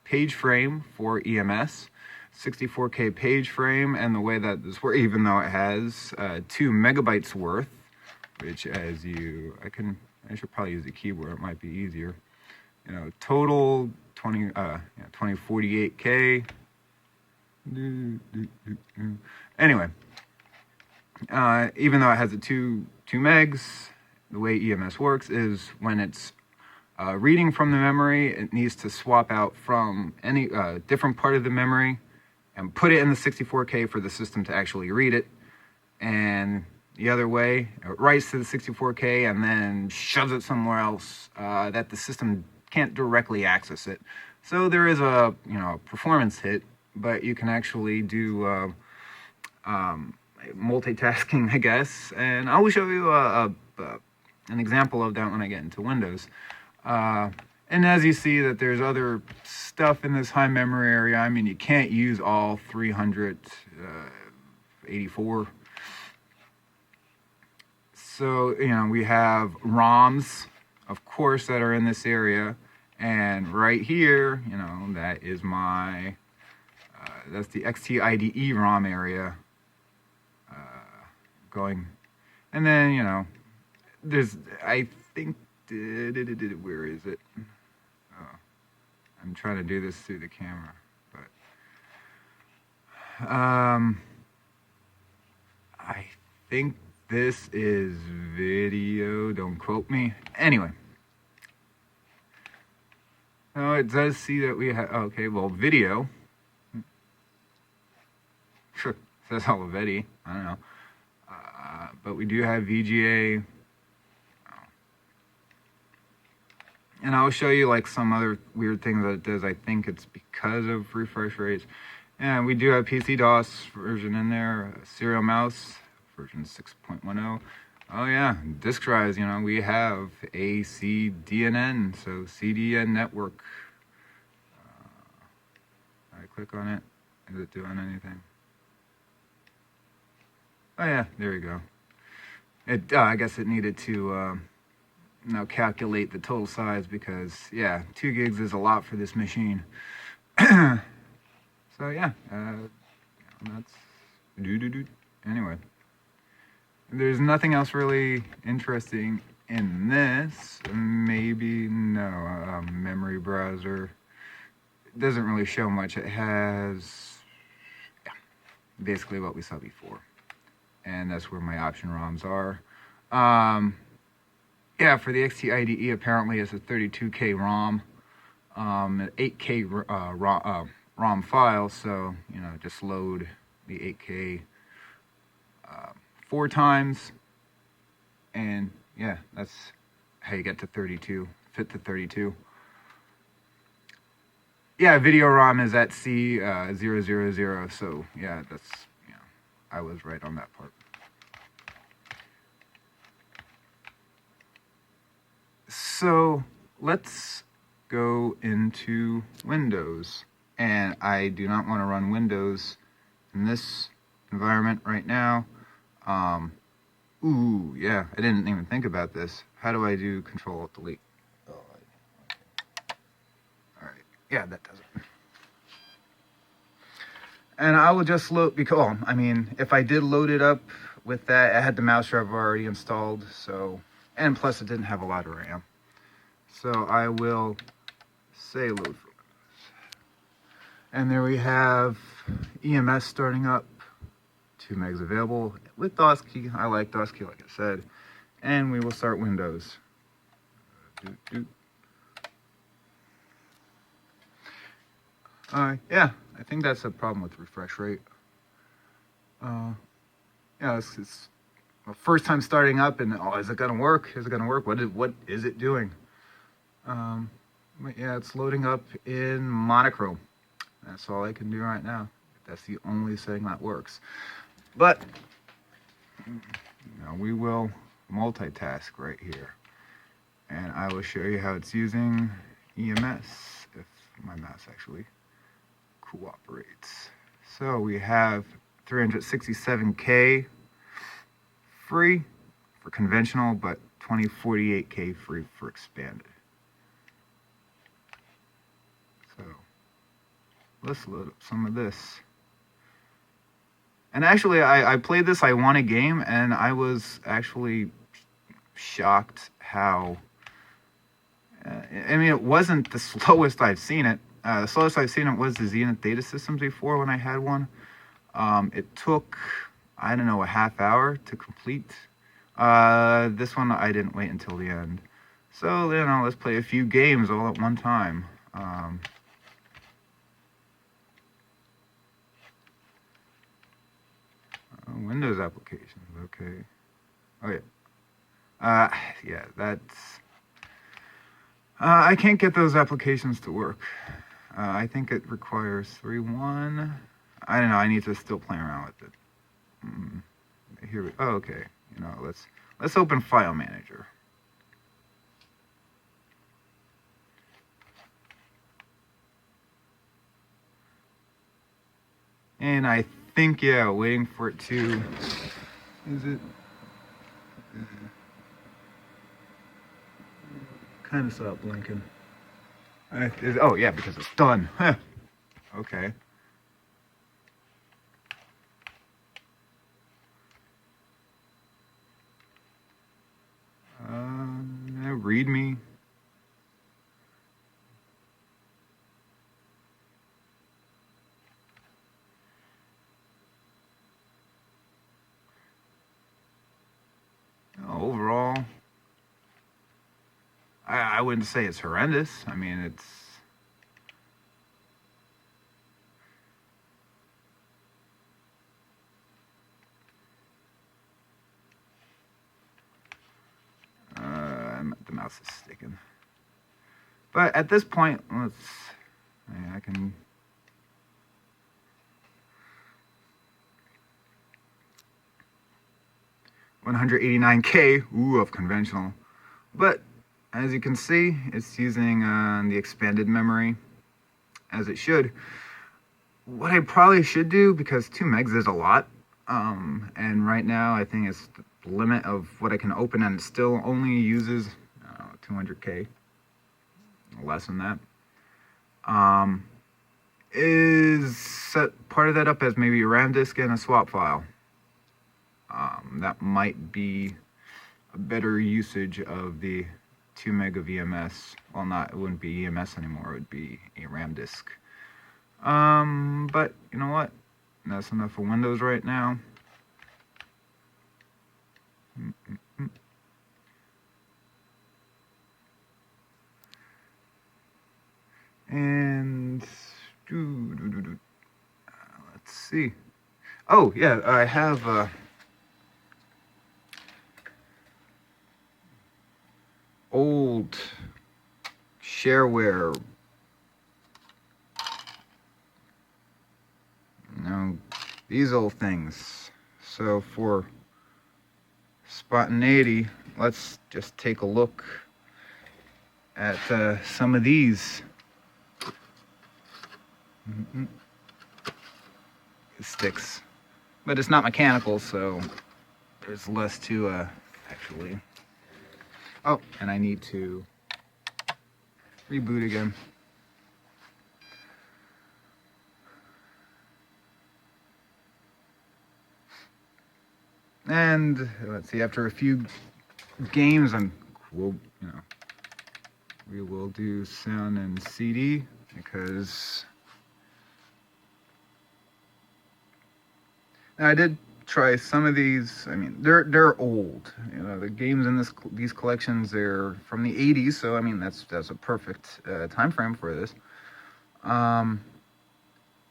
Speaker 1: page frame for EMS, 64K page frame, and the way that this works, even though it has 2 megabytes worth, which I should probably use the keyboard, it might be easier. You know, total 2048K. Anyway, even though it has a 2 megs, the way EMS works is when it's reading from the memory, it needs to swap out from any different part of the memory and put it in the 64K for the system to actually read it. And the other way, it writes to the 64K and then shoves it somewhere else that the system can't directly access it. So there is a performance hit, but you can actually do multitasking, I guess. And I will show you an example of that when I get into Windows. And as you see that there's other stuff in this high memory area. I mean, you can't use all 384. So, you know, we have ROMs, of course, that are in this area. And right here, you know, that is my, that's the XT-IDE ROM area going. And then, you know, there's, I think, where is it? Oh, I'm trying to do this through the camera, but I think this is video, don't quote me. Anyway, oh, it does see that we have, okay, well, video. Sure, says Olivetti, I don't know. But we do have VGA. And I'll show you like some other weird things that it does. I think it's because of refresh rates. And we do have PC DOS version in there, serial mouse version 6.10. Oh yeah, disk drives, you know, we have a CDNN, so CDN network. I click on it. Is it doing anything? Oh yeah, there we go. It, I guess it needed to now calculate the total size because, yeah, 2 gigs is a lot for this machine. So yeah, that's anyway. There's nothing else really interesting in this. Maybe no memory browser. It doesn't really show much. It has basically what we saw before, and that's where my option ROMs are. Yeah, for the XT-IDE, apparently it's a 32K ROM, an 8K ROM file, so, you know, just load the 8K 4 times, and yeah, that's how you get to 32, fit to 32. Yeah, video ROM is at C000, so yeah, that's, you know, I was right on that part. So let's go into Windows, and I do not want to run Windows in this environment right now. Ooh, yeah, I didn't even think about this. How do I do Control-Alt-Delete? Oh, all right, yeah, that does it. And I will just load, because, I mean, if I did load it up with that, I had the mouse driver already installed, so, and plus it didn't have a lot of RAM. So I will say load for Windows. And there we have EMS starting up, 2 megs available with DOS key. I like DOS key, like I said. And we will start Windows. Yeah, I think that's a problem with refresh rate. Yeah, it's first time starting up, and oh, is it gonna work? Is it gonna work? What is it doing? But yeah, it's loading up in monochrome. That's all I can do right now. That's the only setting that works. But we will multitask right here. And I will show you how it's using EMS, if my mouse actually cooperates. So we have 367K free for conventional, but 2048K free for expanded. So let's load up some of this. And actually, I played this I1A game, and I was actually shocked how... I mean, it wasn't the slowest I've seen it. The slowest I've seen it was the Zenith Data Systems before when I had one. It took, I don't know, a half hour to complete. This one I didn't wait until the end. So, let's play a few games all at one time. Windows applications, okay. Oh, yeah. Yeah, that's... I can't get those applications to work. I think it requires 3.1. I don't know, I need to still play around with it. Here we... Oh, okay. Let's open File Manager. And I think, yeah, waiting for it to... Is it... Kind of stopped blinking. Oh, yeah, because it's done. Okay. Read me. Overall, I wouldn't say it's horrendous. I mean, it's... the mouse is sticking. But at this point, I can... $189K, of conventional. But as you can see, it's using the expanded memory, as it should. What I probably should do, because 2 megs is a lot, and right now I think it's the limit of what I can open, and it still only uses 200K, less than that, is set part of that up as maybe a RAM disk and a swap file. That might be a better usage of the 2 meg of EMS. Well, it wouldn't be EMS anymore, it would be a RAM disk. But you know what? That's enough for Windows right now. And let's see. Oh yeah, I have old shareware. These old things. So for spontaneity, let's just take a look at some of these. It sticks, but it's not mechanical, so there's less to actually. Oh, and I need to reboot again. And let's see, after a few games, we will do sound and CD, because now I did try some of these. I mean, they're old. The games in these collections, they're from the 80s, so I mean that's a perfect time frame for this. But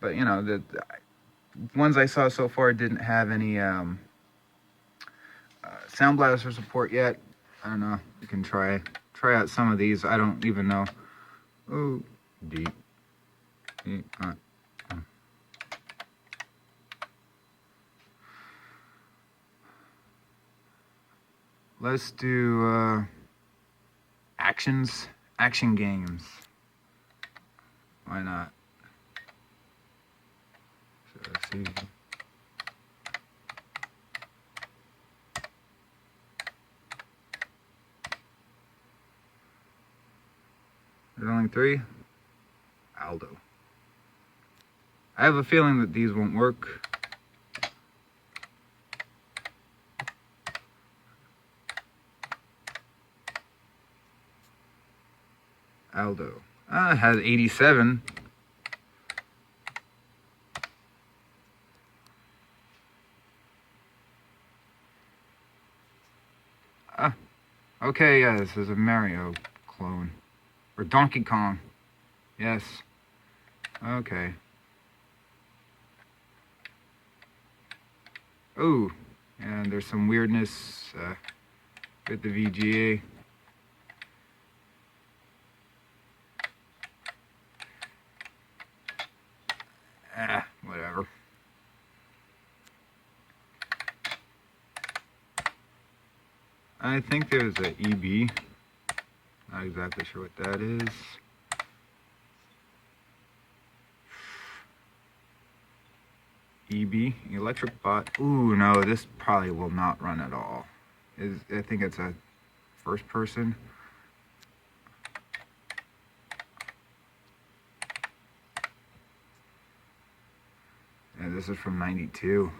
Speaker 1: the ones I saw so far didn't have any Soundblaster support yet. I don't know. You can try try out some of these. I don't even know. Oh, D. E, Let's do action games. Why not? So let's see. There's only 3. Aldo. I have a feeling that these won't work. Aldo. It has 87. Okay, yeah, this is a Mario clone. Or Donkey Kong. Yes. Okay. Oh, and there's some weirdness with the VGA. Whatever. I think there's a EB. Not exactly sure what that is. EB, electric bot. Ooh, no, this probably will not run at all. I think it's a first person. Yeah, this is from '92.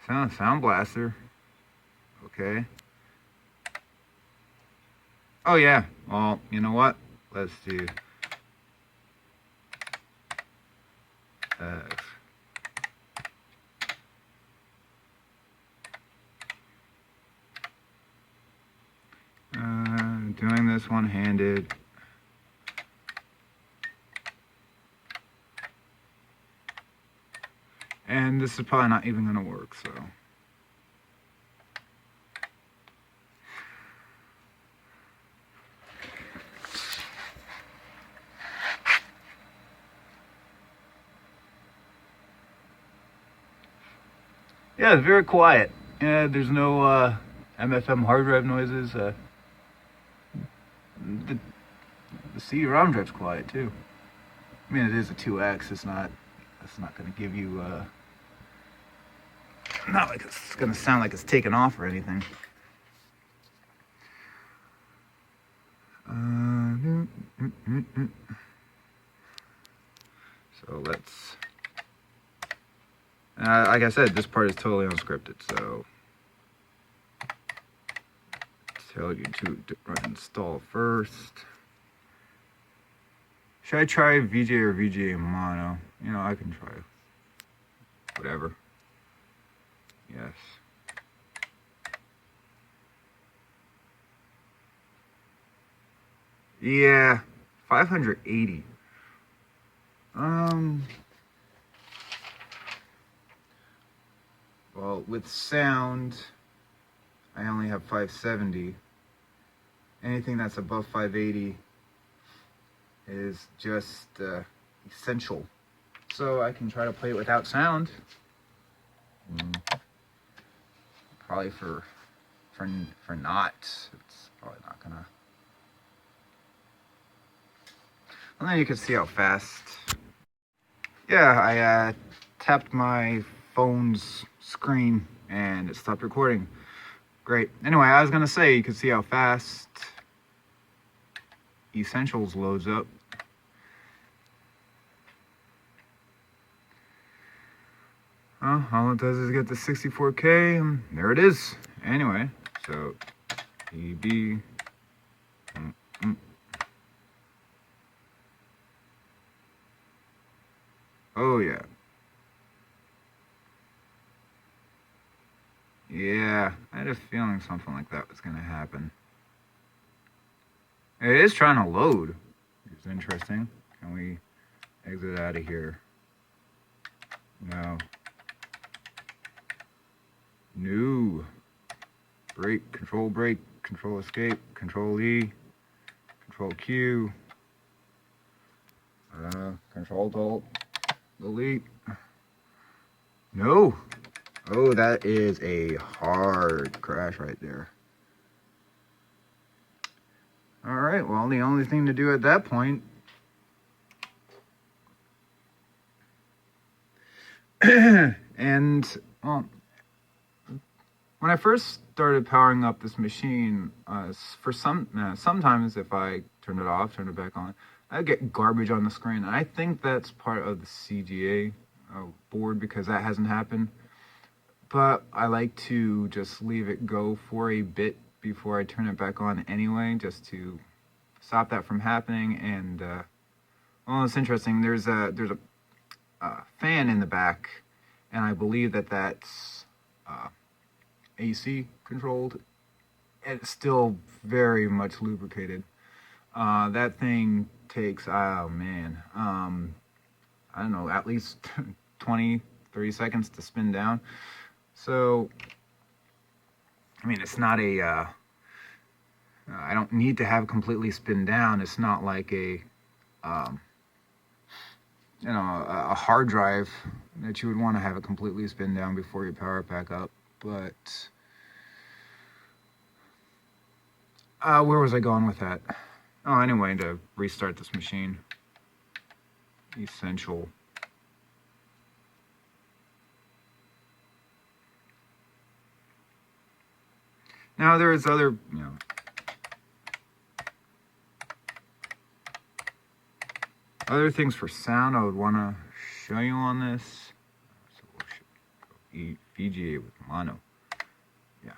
Speaker 1: Soundblaster. Okay. Oh yeah. Well, you know what? Let's do. Doing this one-handed. And this is probably not even going to work, so. Yeah, it's very quiet. Yeah, there's no MFM hard drive noises. The CD-ROM drive's quiet too. I mean, it is a 2X. It's not going to give you. Not like it's going to sound like it's taken off or anything. So let's. Like I said, this part is totally unscripted, so tell you to run install first. Should I try VJ or VGA mono? You know, I can try whatever. Yes. Yeah, 580. Well, with sound, I only have 570. Anything that's above 580 is just essential. So I can try to play it without sound. Probably for not. It's probably not gonna. And then you can see how fast. Yeah, I tapped my phone's screen and it stopped recording. Great. Anyway, I was gonna say you can see how fast Essentials loads up. All it does is get to 64K, and there it is. Anyway, so EB. Oh yeah. Yeah, I had a feeling something like that was gonna happen. It is trying to load. It's interesting. Can we exit out of here? No. No. Break, control break. Control Escape, Control E, Control Q, Control Delete. No! Oh, that is a hard crash right there. Alright, well, the only thing to do at that point and, well, when I first started powering up this machine, sometimes if I turn it off, turn it back on, I get garbage on the screen. And I think that's part of the CGA board, because that hasn't happened. But I like to just leave it go for a bit before I turn it back on anyway, just to stop that from happening. And well, it's interesting. There's a fan in the back, and I believe that that's AC controlled. It's still very much lubricated. That thing takes, oh man, I don't know, at least 20-30 seconds to spin down. So I mean, it's not a I don't need to have it completely spin down. It's not like a you know, a hard drive that you would want to have it completely spin down before you power it back up. But where was I going with that? Oh, anyway, to restart this machine. Essential. Now there's other, you know, other things for sound I would want to show you on this. So we'll go VGA with mono. Yeah.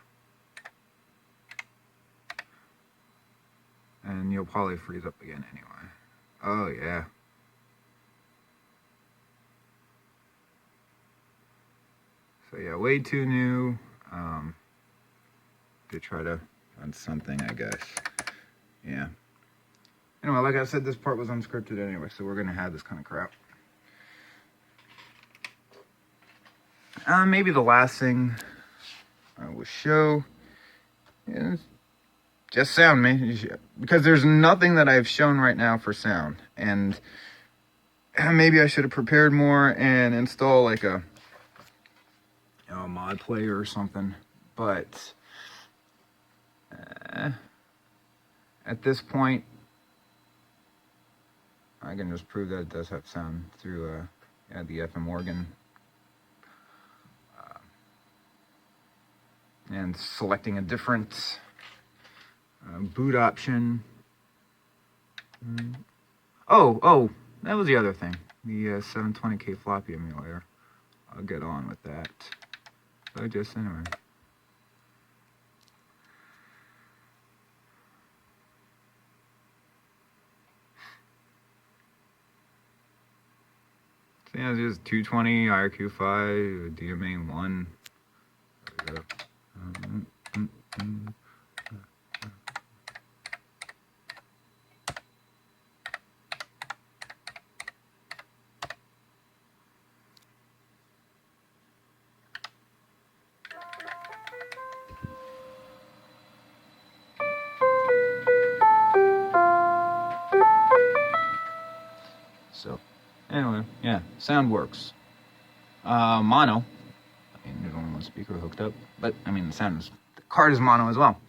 Speaker 1: And you'll probably freeze up again anyway. Oh yeah. So yeah, way too new to try to run something, I guess. Yeah. Anyway, like I said, this part was unscripted anyway, so we're going to have this kind of crap. Maybe the last thing I will show is just sound, man. Because there's nothing that I've shown right now for sound. And maybe I should have prepared more and install like a, you know, a mod player or something. But at this point, I can just prove that it does have sound through yeah, the FM organ. And selecting a different boot option. Oh, that was the other thing. The 720K floppy emulator. I'll get on with that. So just anyway. So yeah, there's 220 IRQ5 DMA1. There we go. So anyway, yeah, sound works. Mono. I mean, there's only one speaker hooked up, but I mean, the card is mono as well.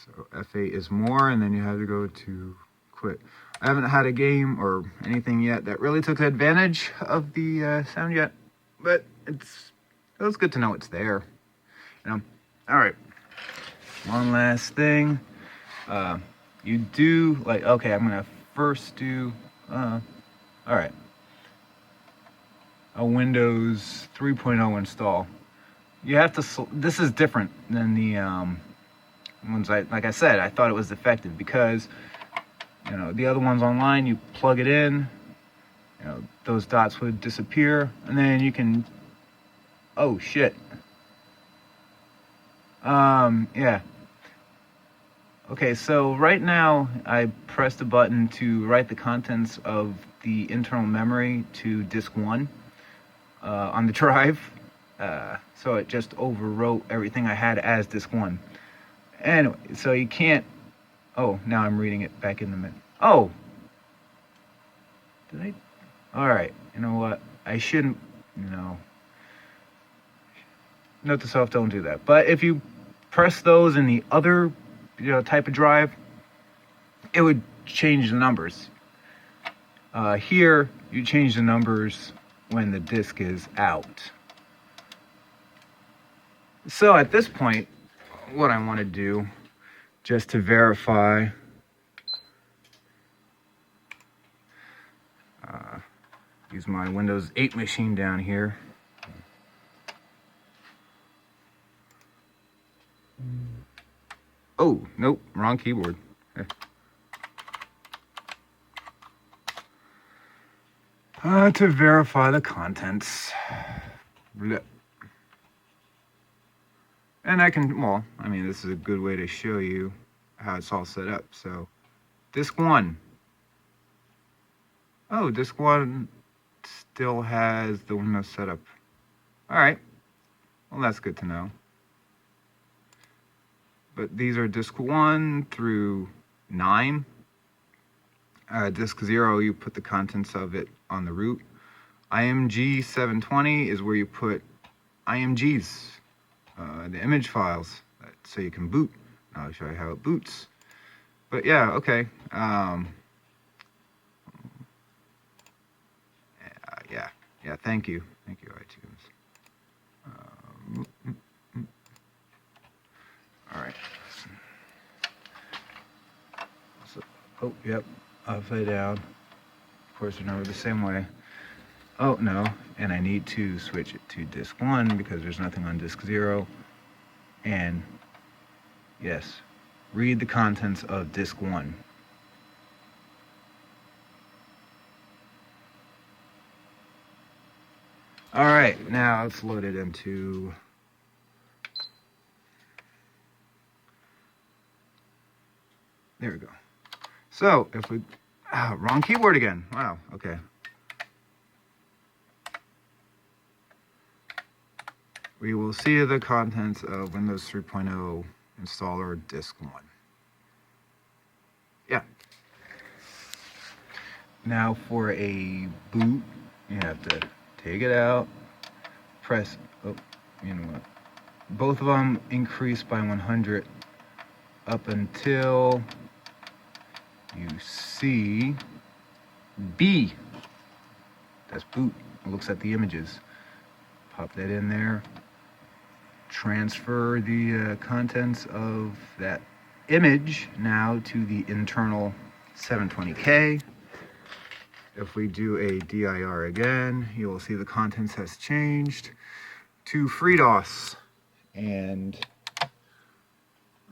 Speaker 1: So F8 is more, and then you have to go to quit. I haven't had a game or anything yet that really took advantage of the sound yet, but it was good to know it's there. You know. All right. One last thing. You do like, okay, I'm gonna first do. All right. A Windows 3.0 install. You have to, this is different than the ones like I said, I thought it was defective because, you know, the other ones online, you plug it in, you know, those dots would disappear, and then you can, oh shit. Yeah. Okay, so right now I pressed a button to write the contents of the internal memory to disk 1 on the drive, So it just overwrote everything I had as disk 1. Anyway, so you can't... Oh, now I'm reading it back in the menu. Oh! Did I... Alright, you know what? I shouldn't... No. Note to self, don't do that. But if you press those in the other type of drive, it would change the numbers. Here, you change the numbers when the disk is out. So at this point, what I want to do, just to verify, use my Windows 8 machine down here. Oh, nope, wrong keyboard. To verify the contents. And I can, well, I mean, this is a good way to show you how it's all set up. So, disk 1. Oh, disk 1 still has the Windows setup. Alright, well, that's good to know. But these are disk 1 through 9. Disk 0, you put the contents of it on the root. IMG 720 is where you put IMGs, the image files, so you can boot. I'll show you how it boots. But yeah, okay. Yeah, thank you, iTunes. All right. So, oh, yep, upside down. Of course, they're numbered the same way. Oh, no, and I need to switch it to disk 1 because there's nothing on disk 0. And, yes, read the contents of disk 1. All right, now let's load it into... There we go. So, if we... wrong keyboard again. Wow, okay. We will see the contents of Windows 3.0 installer disk 1. Yeah. Now for a boot, you have to take it out, press, oh, you know what, both of them increase by 100 up until you see B. That's boot. It looks at the images. Pop that in there. Transfer the contents of that image now to the internal 720K. If we do a dir again, you will see the contents has changed to FreeDOS. And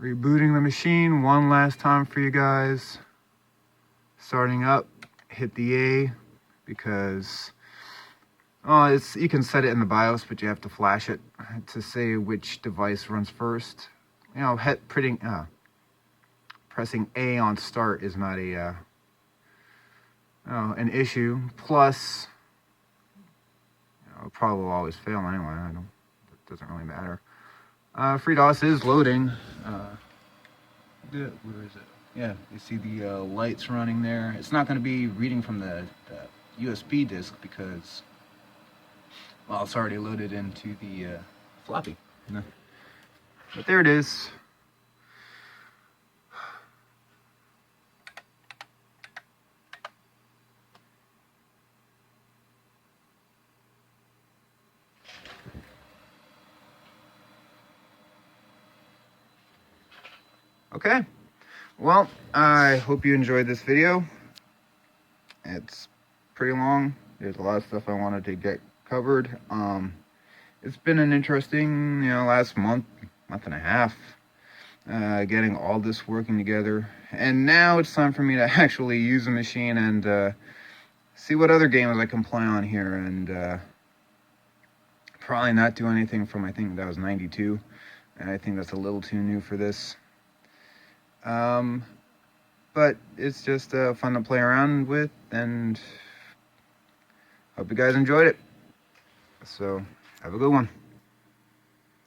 Speaker 1: rebooting the machine one last time for you guys. Starting up, hit the A because you can set it in the BIOS, but you have to flash it to say which device runs first. You know, pressing A on start is not an issue. Plus, it probably will always fail anyway. It doesn't really matter. FreeDOS is loading. Where is it? Yeah, you see the lights running there. It's not going to be reading from the USB disk because, well, it's already loaded into the floppy. But there it is. Okay, well, I hope you enjoyed this video. It's pretty long. There's a lot of stuff I wanted to get covered. It's been an interesting, last month and a half, getting all this working together. And now it's time for me to actually use the machine and see what other games I can play on here. And probably not do anything from, I think that was 92. And I think that's a little too new for this. But it's just fun to play around with, and hope you guys enjoyed it. So, have a good one.